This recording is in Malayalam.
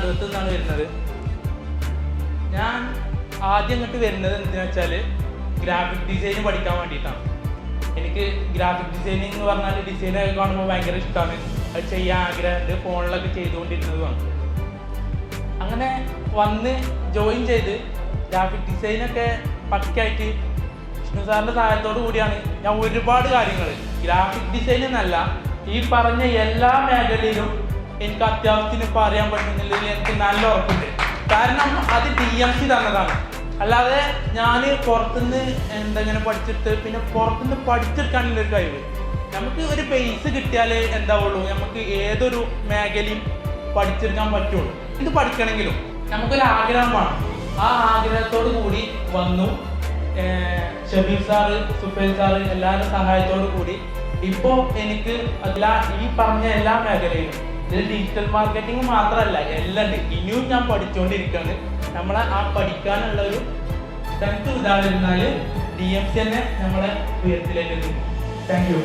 നടുവത്ത് നിന്നാണ് വരുന്നത്. ഞാൻ ആദ്യം ഇങ്ങോട്ട് വരുന്നത് എന്തെന്ന് വെച്ചാൽ ഗ്രാഫിക് ഡിസൈൻ പഠിക്കാൻ വേണ്ടിയിട്ടാണ്. എനിക്ക് ഗ്രാഫിക് ഡിസൈനിങ് എന്ന് പറഞ്ഞാൽ ഡിസൈനൊക്കെ കാണുമ്പോൾ ഭയങ്കര ഇഷ്ടമാണ്. അത് ചെയ്യാൻ ആഗ്രഹമുണ്ട്, ഫോണിലൊക്കെ ചെയ്തുകൊണ്ടിരുന്നതുമാണ്. അങ്ങനെ വന്ന് ജോയിൻ ചെയ്ത് ഗ്രാഫിക് ഡിസൈനൊക്കെ പക്കയായിട്ട് വിഷ്ണു സാറിൻ്റെ സഹായത്തോടു കൂടിയാണ് ഞാൻ ഒരുപാട് കാര്യങ്ങൾ ഗ്രാഫിക് ഡിസൈൻ എന്നല്ല ഈ പറഞ്ഞ എല്ലാ മേഖലയിലും എനിക്ക് അത്യാവശ്യത്തിന് ഇപ്പോൾ അറിയാൻ പറ്റുന്നില്ലെങ്കിൽ എനിക്ക് നല്ല ഉറപ്പുണ്ട്. കാരണം അത് DMC തന്നതാണ്. അല്ലാതെ ഞാൻ പുറത്തുനിന്ന് എന്തെങ്ങനെ പഠിച്ചിട്ട് പിന്നെ പുറത്തുനിന്ന് പഠിച്ചെടുക്കാനുള്ളൊരു കഴിവ്. നമുക്ക് ഒരു ബേസ് കിട്ടിയാൽ എന്താവുള്ളൂ, നമുക്ക് ഏതൊരു മേഖലയും പഠിച്ചെടുക്കാൻ പറ്റുള്ളൂ. ഇത് പഠിക്കണമെങ്കിലും നമുക്കൊരു ആഗ്രഹം വേണം. ആ ആഗ്രഹത്തോടു കൂടി വന്നു. ഷബീർ സാറ്, സുഫേൽ സാറ് എല്ലാവരുടെ സഹായത്തോടു കൂടി ഇപ്പോൾ എനിക്ക് ഈ പറഞ്ഞ എല്ലാ മേഖലയിലും ഇത് ഡിജിറ്റൽ മാർക്കറ്റിംഗ് മാത്രമല്ല, എല്ലാം ഇനിയും ഞാൻ പഠിച്ചുകൊണ്ടിരിക്കുകയാണ്. നമ്മളെ ആ പഠിക്കാനുള്ള ഒരു സ്ട്രെങ്ത് ഇതായിരുന്നാൽ DMC തന്നെ നമ്മളെ ഉയരത്തിലേക്ക് എത്തും. Thank you.